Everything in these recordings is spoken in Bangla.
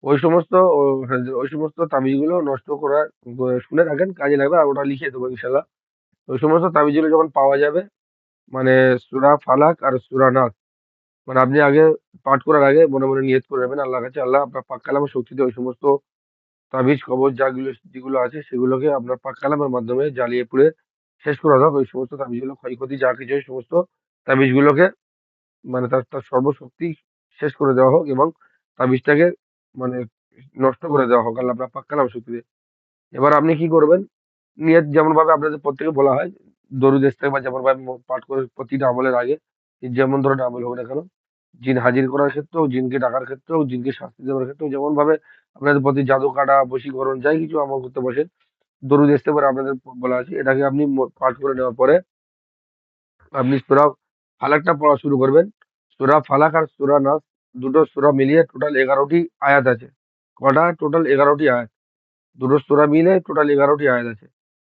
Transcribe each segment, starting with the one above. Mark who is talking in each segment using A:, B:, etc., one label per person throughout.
A: ওই সমস্ত হ্যাঁ, ওই সমস্ত তাবিজগুলো নষ্ট করা শুনে রাখেন, কাজে লাগবে। আর ওটা লিখে দেবো ইনশাল্লাহ। ওই সমস্ত তাবিজগুলো যখন পাওয়া যাবে, মানে সূরা ফালাক আর সূরা নাস, মানে আপনি আগে পাঠ করার আগে মনে মনে নিয়ত করে নেবেন আল্লাহর কাছে, আল্লাহ আপনার পাক কালামের শক্তিতে ওই সমস্ত তাবিজ কবজ যেগুলো আছে সেগুলোকে আপনার পাক কালামের মাধ্যমে জ্বালিয়ে পুড়ে শেষ করে দাও। ওই সমস্ত তাবিজগুলো ক্ষয়ক্ষতি যা কিছু হয় সমস্ত তাবিজগুলোকে, মানে তার তার সর্বশক্তি শেষ করে দেওয়া হোক, এবং তাবিজটাকে মানে নষ্ট করে দেওয়া হোক আল্লাহ আপনার পাক কালামের শক্তিতে। এবার আপনি কি করবেন? নিয়ত যেমন ভাবে আপনাদের প্রত্যেকে বলা হয়, দরুদ ইস্তেগফার যেমন ভাবে পাঠ করে প্রতিটা আমলের আগে, যেমন ধরনের আমল হোক না কেন, জিন হাজির করার ক্ষেত্রেও, জিনকে ডাকার ক্ষেত্রেও, জিনকে শাস্তি দেওয়ার ক্ষেত্রেও, যেমন ভাবে আপনাদের প্রতি জাদু কাটা, বশীকরণ যাই কিছু আমল করতে বসেন, দরুদ ইস্তেগফার আপনাদের বলা আছে, এটাকে আপনি পাঠ করে নেওয়ার পরে আপনি সূরা ফালাকটা পড়া শুরু করবেন। সূরা ফালাক আর সূরা নাস দুটো সূরা মিলিয়ে টোটাল 11টি আয়াত আছে। কটা? টোটাল 11টি আয়াত। দুটো সূরা মিলে টোটাল 11টি আয়াত আছে।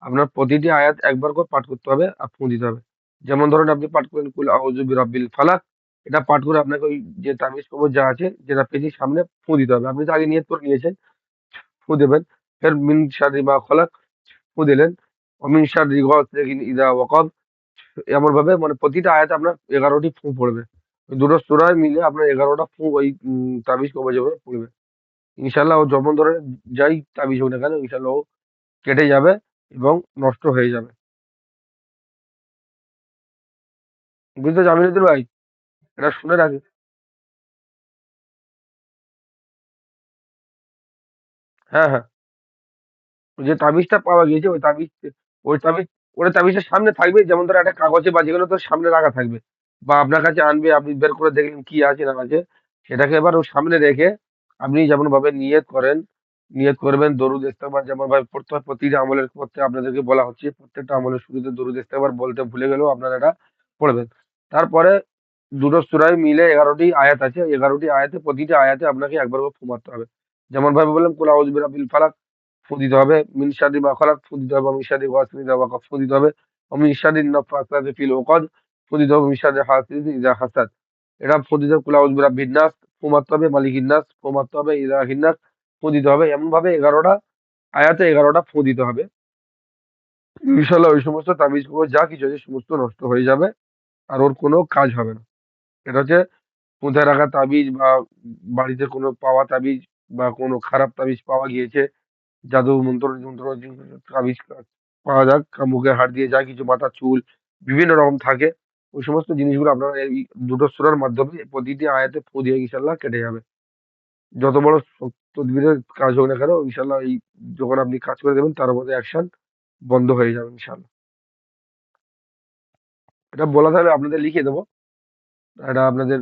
A: আপনার প্রতিটি আয়াত একবার করে পাঠ করতে হবে আর ফুঁ দিতে হবে। যেমন ধরেন আপনি পাঠ করেন কুল আউযু বিরাব্বিল ফালাক। এটা পাঠ করে আপনাকে ওই যে তাবিজ কবজ যা আছে যেটা পেয়েছি সামনে ফুঁ দিতে হবে। আপনি তো আগে নিয়ত করে নিয়েছেন, ফুঁ দেবেন। ফের মিন শাররি মা খলাক ফুঁ দিলেন। ওয়া মিন শাররি গাসিকিন ইযা ওয়াকাব। এমনভাবে মানে প্রতিটা আয়াতে আপনার 11টি ফুঁ পড়বে। ওই দুটো সূরায় মিলে আপনার 11টা ফুঁ ওই তাবিজ কবজের উপরে পড়বে। ইনশাআল্লাহ ও যেমন ধরেন যাই তাবিজ হোক না কেন, ইনশাআল্লাহ ও কেটে যাবে এবং নষ্ট হয়ে যাবে। বুঝতে পেরেছেন আমিনুদ্দিন ভাই? এটা শুনে রাখেন। হ্যাঁ, হ্যাঁ। ওই যে তাবিজটা পাওয়া গিয়েছে ওই তাবিজ ওই তাবিজটা সামনে থাকবে, যেমন ধরো একটা কাগজে বা যেগুলো তো সামনে রাখা থাকবে। বা আপনার কাছে আনবে, আপনি বের করে দেখলেন কি আছে না আছে। সেটাকে এবার ওর সামনে রেখে আপনি যেমন ভাবে নিয়ত করেন, নিয়ত করবেন দরুদ ইস্তেগফার যেমন ভাবে পড়তে হয়, প্রতিটা আমলের করতে আপনাদেরকে বলা হচ্ছে। প্রত্যেকটা আমলের শুরুতে দরুদ ইস্তেগফার বলতে ভুলে গেলেও আপনারা এটা পড়বেন। তারপরে দুটো সূরায় মিলে 11টি আয়াত আছে। 11টি আয়াতে প্রতিটা আয়াতে আপনাকে একবার করে ফু মারতে হবে। যেমন ভাবে বললাম কুল আউযু বিরাব্বিল ফালাক ফু দিতে হবে। মিন শাররি মা খালাক ফু দিতে হবে। মিন শাররি গাসিকিন ইযা ওয়াকাব ফু দিতে হবে। মিন শাররিন নাফাসাতি ফিল উকাদ ফু দিতে হবে। মিন শাররি হাসিদিন ইযা হাসাদ। এটা ফু দিতে হবে। কুল আউযু বিরাব্বিন নাস ফু মারতে হবে। মালিকিন নাস ফু মারতে হবে। ইলাহিন নাস ফু দিতে হবে। এমনভাবে 11টা আয়াতে 11টা ফু দিতে হবে। ইনশাআল্লাহ ওই সমস্ত তাবিজ কবজ যা কিছু আছে সমস্ত নষ্ট হয়ে যাবে। আর ওর কোনো কাজ হবে না। এটা হচ্ছে পুঁতে রাখা তাবিজ, বা বাড়িতে কোনো পাওয়া তাবিজ, বা কোনো খারাপ তাবিজ পাওয়া গিয়েছে, জাদু মন্ত্র তাবিজ পাওয়া যাক, মুখে হাত দিয়ে যা কিছু মাথার চুল বিভিন্ন রকম থাকে, ওই সমস্ত জিনিসগুলো আপনারা এই দুটো সূরার মাধ্যমে প্রতিটি আয়াতে ফু দিয়ে ইনশাআল্লাহ কেটে যাবে। যত বড় তদবিরের কাজ হোক না কেন, ইনশাআল্লাহ এই যখন আপনি কাজ করে দেবেন তার মধ্যে অ্যাকশন বন্ধ হয়ে যাবে ইনশাআল্লাহ। এটা বলা থাকলে আপনাদের লিখে দেবো। এটা আপনাদের